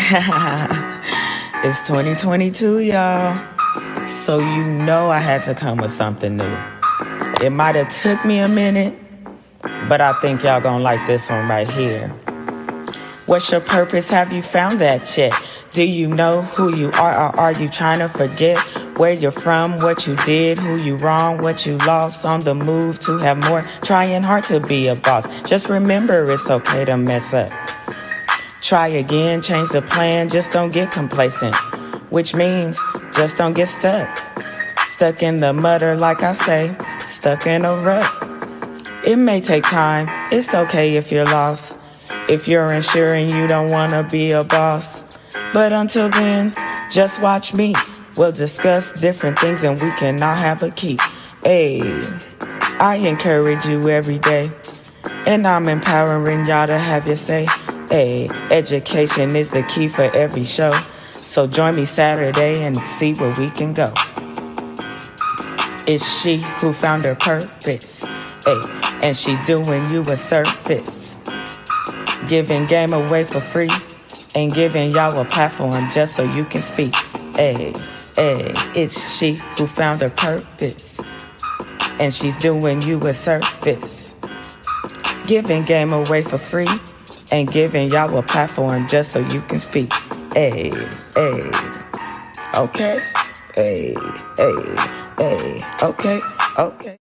It's 2022, y'all. So you know I had to come with something new. It might have took me a minute, but I think y'all gonna like this one right here. What's your purpose? Have you found that yet? Do you know who you are, or are you trying to forget where you're from, what you did, who you wrong, what you lost? On the move to have more, trying hard to be a boss. Just remember it's okay to mess up. Try again, change the plan, just don't get complacent. Which means just don't get stuck. Stuck in the mutter, like I say, stuck in a rut. It may take time, it's okay if you're lost. If you're unsure and you don't wanna be a boss. But until then, just watch me. We'll discuss different things and we can all have a key. Hey, I encourage you every day. And I'm empowering y'all to have your say. Hey, education is the key for every show. So join me Saturday and see where we can go. It's she who found her purpose. Hey, and she's doing you a service. Giving game away for free. And giving y'all a platform just so you can speak. Hey, it's she who found her purpose. And she's doing you a service. Giving game away for free. And giving y'all a platform just so you can speak. Hey, okay. Hey, okay.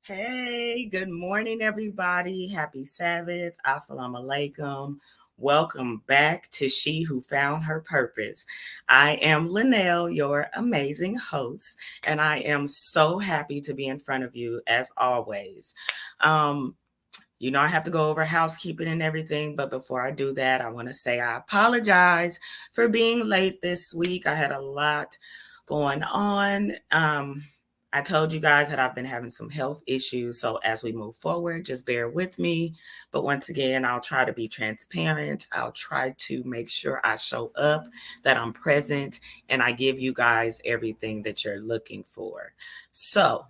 Hey, good morning, everybody. Happy Sabbath. Assalamu alaikum. Welcome back to She Who Found Her Purpose. I am Linnell, your amazing host, and I am so happy to be in front of you as always. I have to go over housekeeping and everything, but before I do that, I want to say I apologize for being late this week. I had a lot going on. I told you guys that I've been having some health issues, so as we move forward, just bear with me. But once again, I'll try to be transparent. I'll try to make sure I show up, that I'm present, and I give you guys everything that you're looking for. So,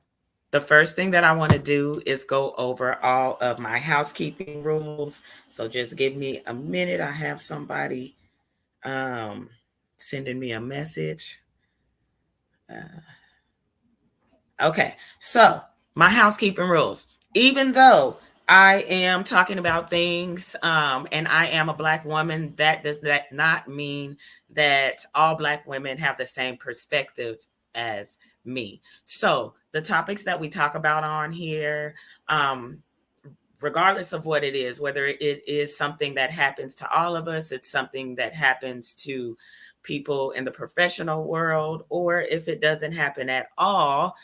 the first thing that I want to do is go over all of my housekeeping rules. So just give me a minute. I have somebody sending me a message. Okay, so my housekeeping rules. Even though I am talking about things and I am a Black woman, that does not mean that all Black women have the same perspective as me. So the topics that we talk about on here, regardless of what it is, whether it is something that happens to all of us, it's something that happens to people in the professional world, or if it doesn't happen at all,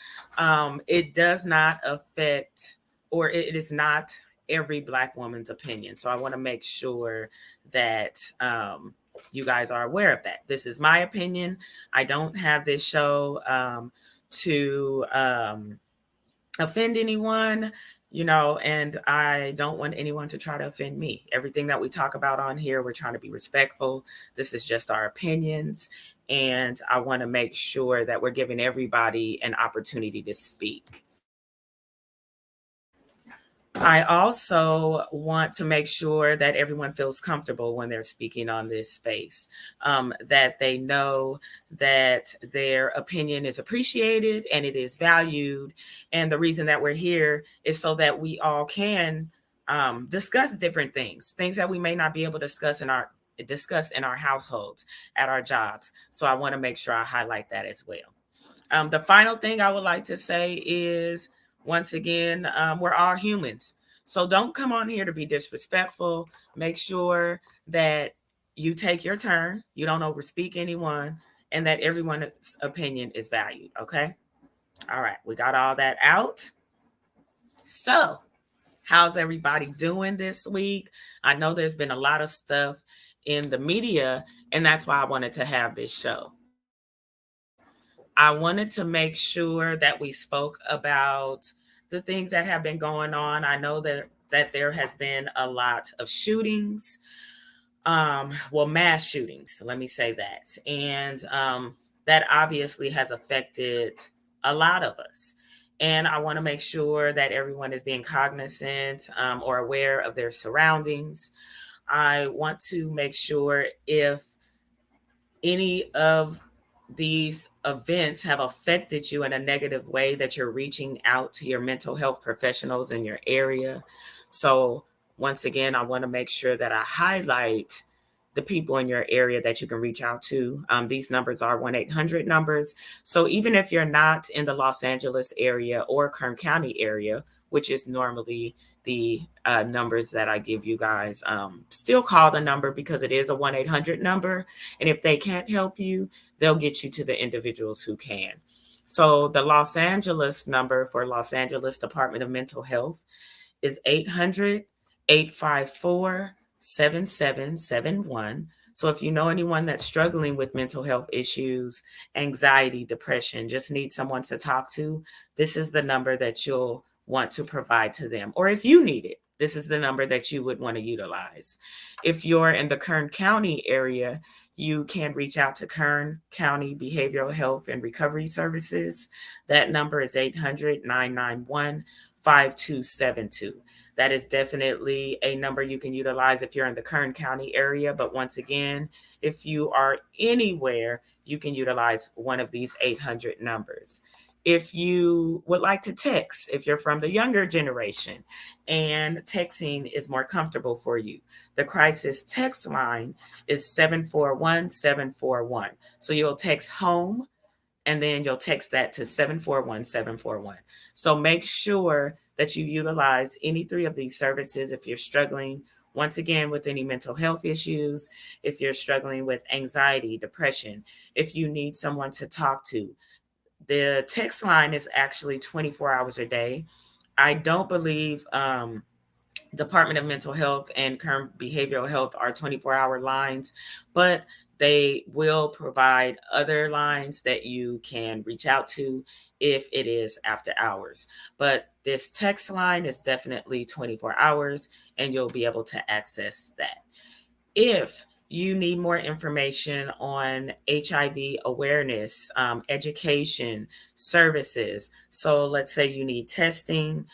it does not affect, or it is not every Black woman's opinion. So I want to make sure that you guys are aware of that. This is my opinion. I don't have this show to offend anyone, and I don't want anyone to try to offend me. Everything that we talk about on here, we're trying to be respectful. This is just our opinions, and I want to make sure that we're giving everybody an opportunity to speak. I also want to make sure that everyone feels comfortable when they're speaking on this space, that they know that their opinion is appreciated and it is valued. And the reason that we're here is so that we all can discuss different things that we may not be able to discuss in our households, at our jobs. So I want to make sure I highlight that as well. The final thing I would like to say is, once again, we're all humans. So don't come on here to be disrespectful. Make sure that you take your turn, you don't overspeak anyone, and that everyone's opinion is valued. Okay? All right, we got all that out. So, how's everybody doing this week? I know there's been a lot of stuff in the media, and that's why I wanted to have this show. I wanted to make sure that we spoke about the things that have been going on. I know that there has been a lot of shootings, mass shootings, let me say that. And that obviously has affected a lot of us. And I want to make sure that everyone is being cognizant or aware of their surroundings. I want to make sure if any of these events have affected you in a negative way, that you're reaching out to your mental health professionals in your area. So, once again, I want to make sure that I highlight the people in your area that you can reach out to. These numbers are 1-800 numbers. So, even if you're not in the Los Angeles area or Kern County area, which is normally the numbers that I give you guys, still call the number, because it is a 1-800 number. And if they can't help you, they'll get you to the individuals who can. So the Los Angeles number for Los Angeles Department of Mental Health is 800-854-7771. So if you know anyone that's struggling with mental health issues, anxiety, depression, just need someone to talk to, this is the number that you'll want to provide to them. Or if you need it, this is the number that you would want to utilize. If you're in the Kern County area, you can reach out to Kern County Behavioral Health and Recovery Services. That number is 800-991-5272. That is definitely a number you can utilize if you're in the Kern County area. But once again, if you are anywhere, you can utilize one of these 800 numbers. If you would like to text, if you're from the younger generation and texting is more comfortable for you, the crisis text line is 741-741. So you'll text home, and then you'll text that to 741-741. So make sure that you utilize any three of these services if you're struggling, once again, with any mental health issues, if you're struggling with anxiety, depression, if you need someone to talk to. The text line is actually 24 hours a day. I don't believe Department of Mental Health and Current Behavioral Health are 24-hour lines, but they will provide other lines that you can reach out to if it is after hours. But this text line is definitely 24 hours, and you'll be able to access that. If you need more information on HIV awareness, education, services. So let's say you need testing,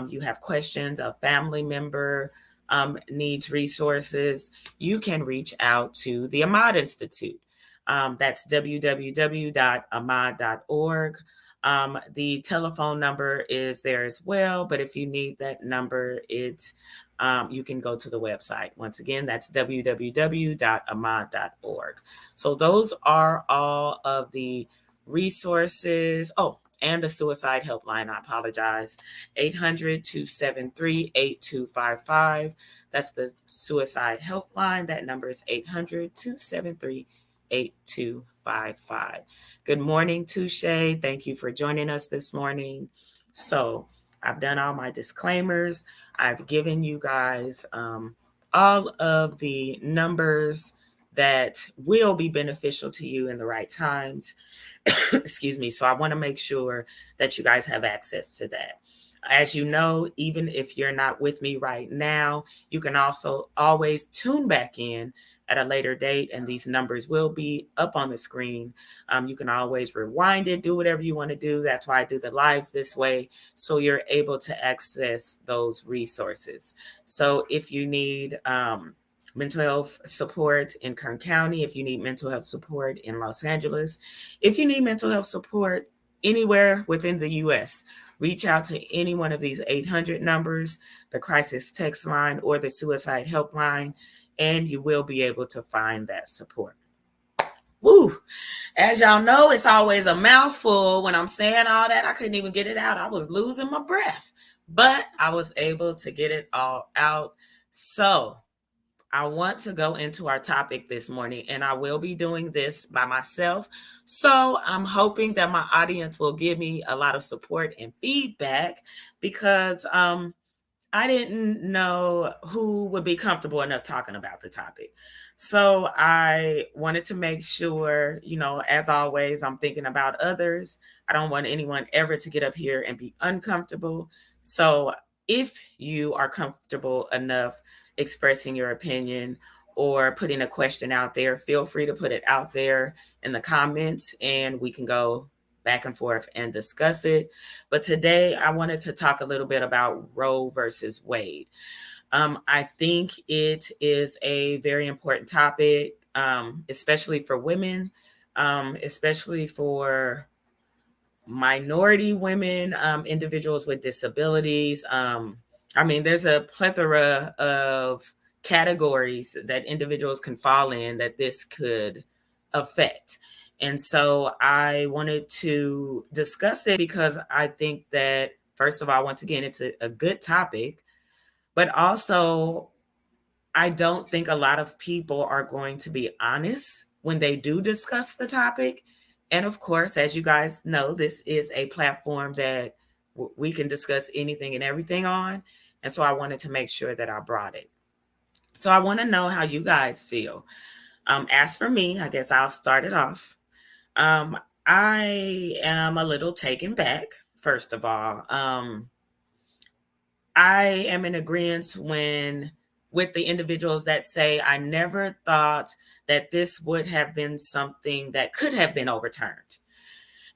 you have questions, a family member needs resources, you can reach out to the Ahmad Institute. That's www.ahmad.org. The telephone number is there as well, but if you need that number, you can go to the website. Once again, that's www.ahmad.org. So those are all of the resources. Oh, and the suicide helpline. I apologize. 800-273-8255. That's the suicide helpline. That number is 800-273-8255. Good morning, Touche. Thank you for joining us this morning. So I've done all my disclaimers. I've given you guys all of the numbers that will be beneficial to you in the right times. Excuse me. So I want to make sure that you guys have access to that. As you know, even if you're not with me right now, you can also always tune back in at a later date, and these numbers will be up on the screen. You can always rewind it, do whatever you want to do. That's why I do the lives this way, so you're able to access those resources. So if you need mental health support in Kern County, if you need mental health support in Los Angeles, if you need mental health support anywhere within the US, reach out to any one of these 800 numbers, the crisis text line or the suicide helpline, and you will be able to find that support. Woo! As y'all know, it's always a mouthful when I'm saying all that. I couldn't even get it out. I was losing my breath, but I was able to get it all out. So I want to go into our topic this morning, and I will be doing this by myself. So I'm hoping that my audience will give me a lot of support and feedback, because I didn't know who would be comfortable enough talking about the topic. So I wanted to make sure, as always, I'm thinking about others. I don't want anyone ever to get up here and be uncomfortable. So if you are comfortable enough expressing your opinion or putting a question out there, feel free to put it out there in the comments, and we can go back and forth and discuss it. But today I wanted to talk a little bit about Roe versus Wade. I think it is a very important topic. especially for women, especially for minority women, individuals with disabilities. I mean, there's a plethora of categories that individuals can fall in that this could affect. And so I wanted to discuss it because I think that, first of all, once again, it's a good topic, but also I don't think a lot of people are going to be honest when they do discuss the topic. And of course, as you guys know, this is a platform that we can discuss anything and everything on. And so I wanted to make sure that I brought it. So I want to know how you guys feel. As for me, I guess I'll start it off. Um, I am a little taken back, first of all. I am in agreement when with the individuals that say I never thought that this would have been something that could have been overturned.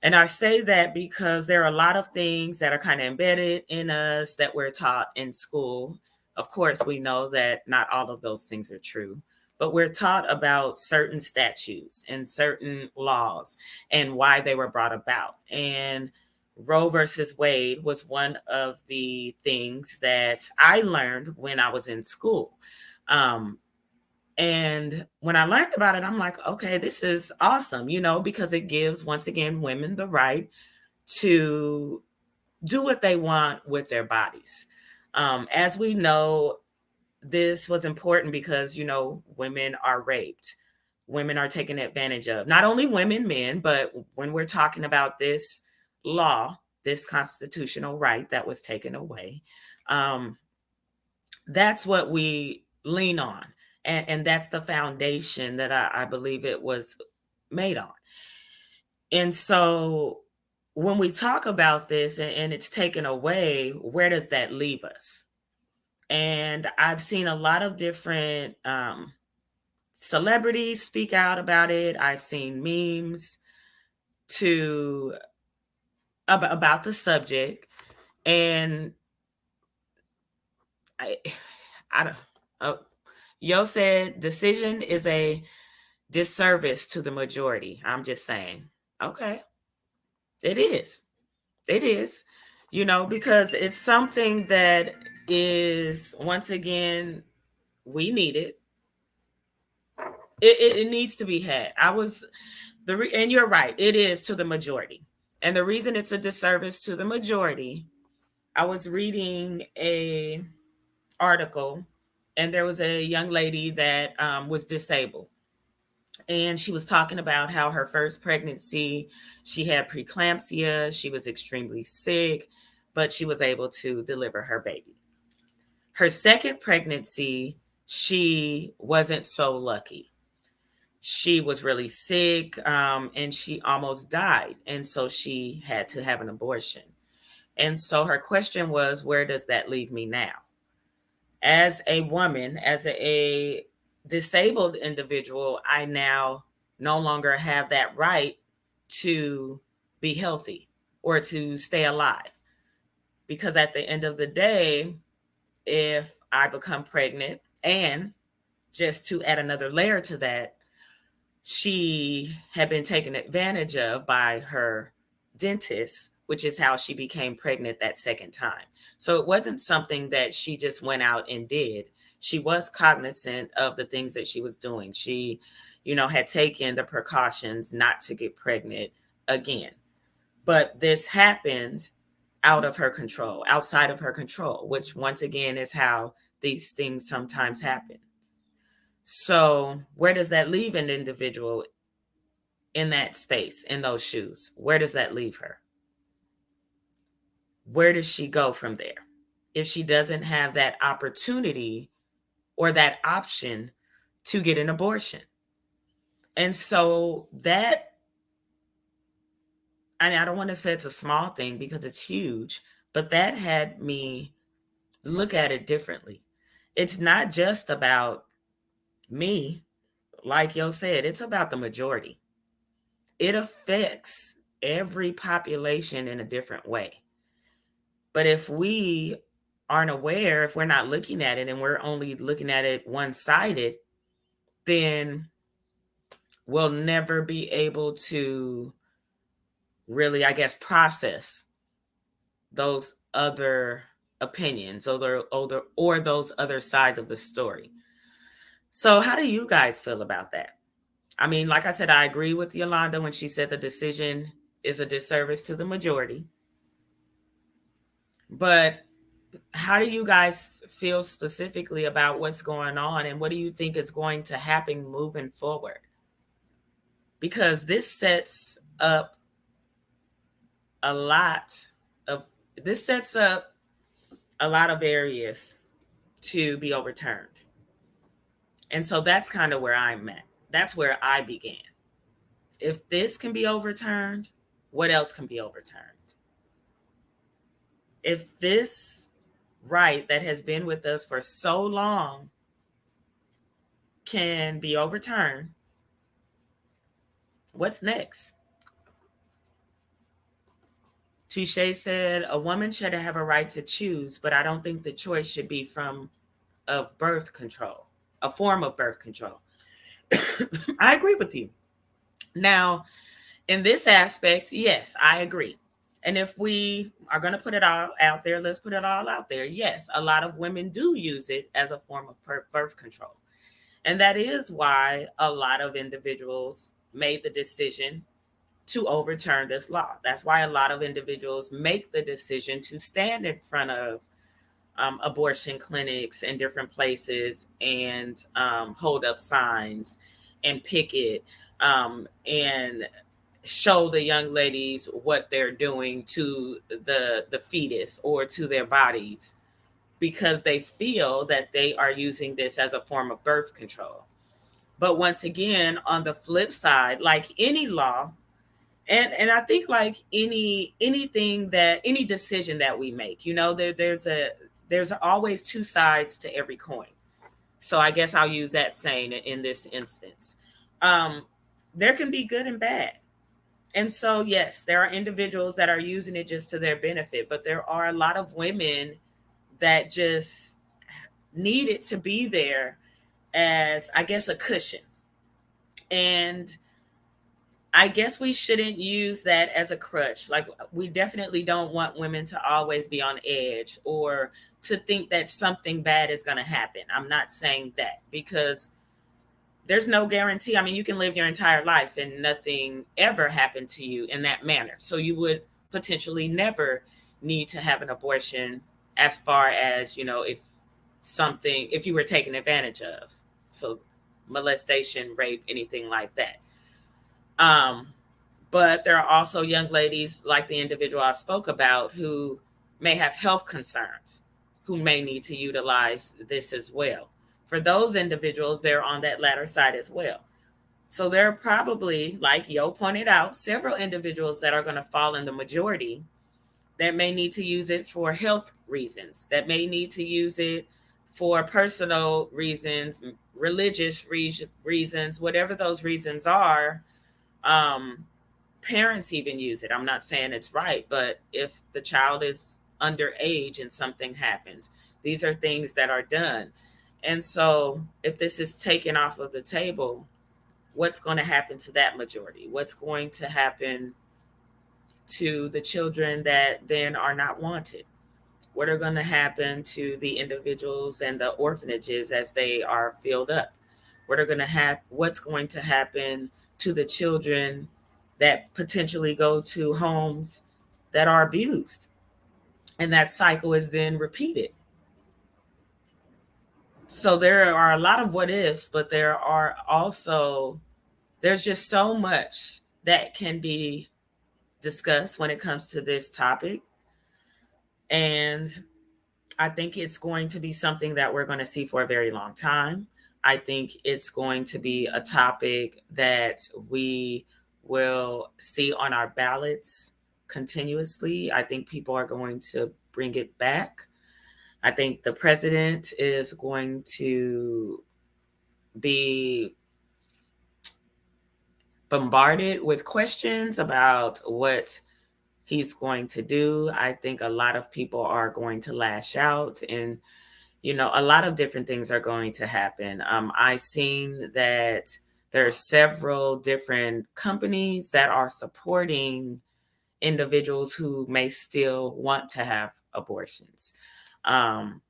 And I say that because there are a lot of things that are kind of embedded in us that we're taught in school. Of course, we know that not all of those things are true, but we're taught about certain statutes and certain laws and why they were brought about. And Roe versus Wade was one of the things that I learned when I was in school. Um, and when I learned about it, I'm like, okay, this is awesome, because it gives, once again, women the right to do what they want with their bodies. As we know, this was important because, women are raped, women are taken advantage of. Not only women, men, but when we're talking about this law, this constitutional right that was taken away, um, that's what we lean on. And that's the foundation that I believe it was made on. And so when we talk about this and it's taken away, where does that leave us? And I've seen a lot of different celebrities speak out about it. I've seen memes to about the subject, and I, I don't. Oh, Yo said decision is a disservice to the majority. I'm just saying. Okay, it is. It is. Because it's something that is, once again, we need it. It needs to be had. And you're right. It is to the majority, and the reason it's a disservice to the majority. I was reading a article, and there was a young lady that was disabled, and she was talking about how her first pregnancy, she had preeclampsia, she was extremely sick, but she was able to deliver her baby. Her second pregnancy, she wasn't so lucky. She was really sick, and she almost died. And so she had to have an abortion. And so her question was, where does that leave me now? As a woman, as a disabled individual, I now no longer have that right to be healthy or to stay alive. Because at the end of the day, if I become pregnant, and just to add another layer to that, she had been taken advantage of by her dentist, which is how she became pregnant that second time. So it wasn't something that she just went out and did. She was cognizant of the things that she was doing. She, had taken the precautions not to get pregnant again. But this happened out of her control, outside of her control, which once again is how these things sometimes happen. So, where does that leave an individual in that space, in those shoes? Where does that leave her? Where does she go from there? If she doesn't have that opportunity or that option to get an abortion. And so that, and I don't want to say it's a small thing because it's huge, but that had me look at it differently. It's not just about me, like Yo said, it's about the majority. It affects every population in a different way. But if we aren't aware, if we're not looking at it and we're only looking at it one sided, then will never be able to really, I guess, process those other opinions or those other sides of the story. So, how do you guys feel about that? I mean, like I said, I agree with Yolanda when she said the decision is a disservice to the majority. But how do you guys feel specifically about what's going on and what do you think is going to happen moving forward? Because a lot of this sets up a lot of areas to be overturned. And so that's kind of where I'm at. That's where I began. If this can be overturned, what else can be overturned? If this right that has been with us for so long can be overturned, what's next? Touche said a woman should have a right to choose, but I don't think the choice should be from of birth control, a form of birth control. I agree with you. Now, in this aspect, yes, I agree. And if we are going to put it all out there, let's put it all out there. Yes, a lot of women do use it as a form of birth control. And that is why a lot of individuals made the decision to overturn this law. That's why a lot of individuals make the decision to stand in front of abortion clinics in different places and hold up signs and picket and show the young ladies what they're doing to the fetus or to their bodies because they feel that they are using this as a form of birth control. But once again, on the flip side, like any law, and I think like any decision that we make, there's always two sides to every coin. So I guess I'll use that saying in this instance. Um, there can be good and bad. And so, yes, there are individuals that are using it just to their benefit, but there are a lot of women that just need it to be there as, I guess, a cushion. And I guess we shouldn't use that as a crutch. Like, we definitely don't want women to always be on edge or to think that something bad is going to happen. I'm not saying that because there's no guarantee. I mean, you can live your entire life and nothing ever happened to you in that manner. So you would potentially never need to have an abortion as far as, if you were taken advantage of. So molestation, rape, anything like that. Um, but there are also young ladies like the individual I spoke about who may have health concerns, who may need to utilize this as well. For those individuals, they're on that latter side as well. So there are probably, like Yo pointed out, several individuals that are going to fall in the majority that may need to use it for health reasons, that may need to use it for personal reasons, religious reasons, whatever those reasons are. Um, Parents even use it. I'm not saying it's right, but if the child is underage and something happens, these are things that are done. And so, if this is taken off of the table, what's going to happen to that majority? What's going to happen to the children that then are not wanted? What are going to happen to the individuals and the orphanages as they are filled up? What's going to happen to the children that potentially go to homes that are abused? And that cycle is then repeated. So there are a lot of what ifs, but there's just so much that can be discussed when it comes to this topic. And I think it's going to be something that we're going to see for a very long time. I think it's going to be a topic that we will see on our ballots continuously. I think people are going to bring it back. I think the president is going to be bombarded with questions about what he's going to do. I think a lot of people are going to lash out and a lot of different things are going to happen. I seen that There are several different companies that are supporting individuals who may still want to have abortions. Um,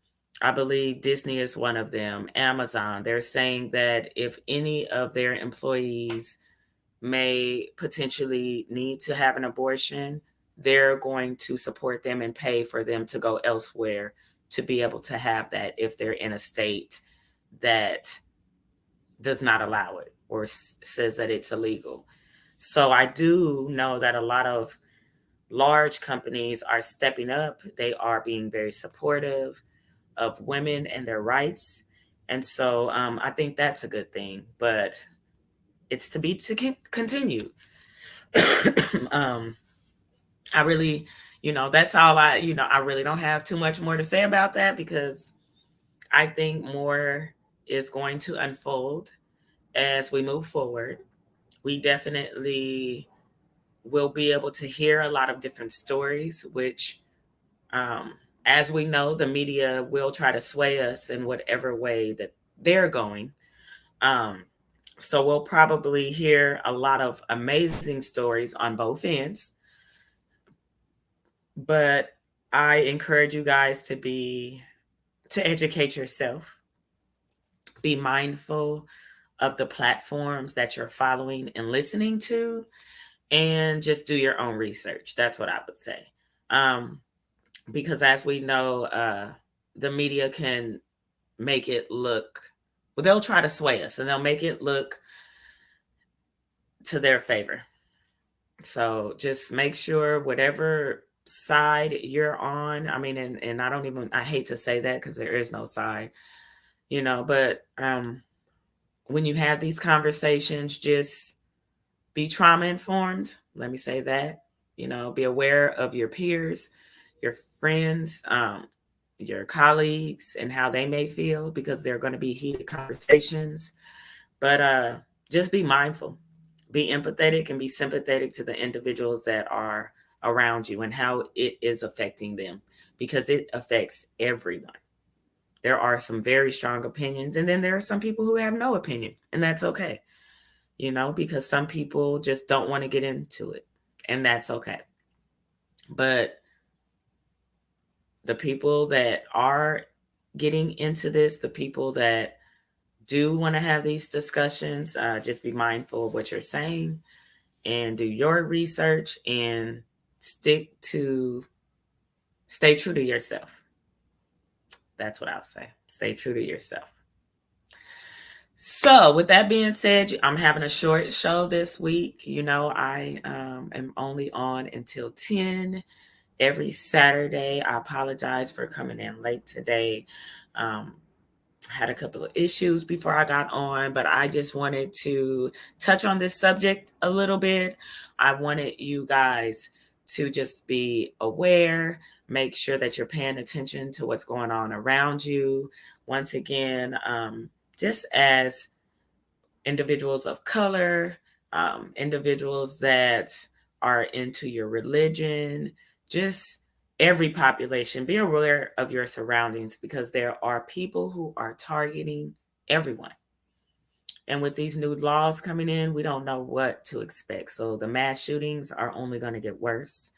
I believe Disney is one of them, Amazon. They're saying that if any of their employees may potentially need to have an abortion, they're going to support them and pay for them to go elsewhere to be able to have that if they're in a state that does not allow it or says that it's illegal. So I do know that a lot of large companies are stepping up. They are being very supportive of women and their rights. And so I think that's a good thing, but it's to be continued. um, I really, that's all I really don't have too much more to say about that because I think more is going to unfold as we move forward. We definitely will be able to hear a lot of different stories, which, um, as we know, the media will try to sway us in whatever way that they're going. Um, so we'll probably hear a lot of amazing stories on both ends. But I encourage you guys to educate yourself, be mindful of the platforms that you're following and listening to, and just do your own research. That's what I would say. Um, because as we know, the media can make it look, well, they'll try to sway us and they'll make it look to their favor. So just make sure whatever side you're on, I mean, and I hate to say that because there is no side, but when you have these conversations, just be trauma informed. Let me say that. Be aware of your peers, your friends, your colleagues, and how they may feel because they're going to be heated conversations. But just be mindful, be empathetic, and be sympathetic to the individuals that are around you and how it is affecting them because it affects everyone. There are some very strong opinions, and then there are some people who have no opinion, and that's okay, because some people just don't want to get into it, and that's okay. But the people that are getting into this, the people that do want to have these discussions, just be mindful of what you're saying and do your research and stay true to yourself. That's what I'll say. Stay true to yourself. So, with that being said, I'm having a short show this week. I am only on until 10 every Saturday. I apologize for coming in late today. Um, had a couple of issues before I got on, but I just wanted to touch on this subject a little bit. I wanted you guys to just be aware, make sure that you're paying attention to what's going on around you. Once again, just as individuals of color, individuals that are into your religion, just every population, be aware of your surroundings because there are people who are targeting everyone. And with these new laws coming in, we don't know what to expect. So the mass shootings are only going to get worse.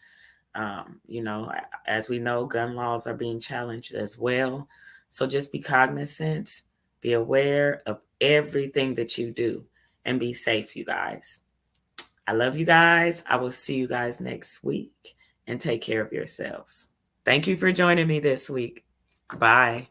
As we know, gun laws are being challenged as well. So just be cognizant, be aware of everything that you do, and be safe, you guys. I love you guys. I will see you guys next week and take care of yourselves. Thank you for joining me this week. Bye.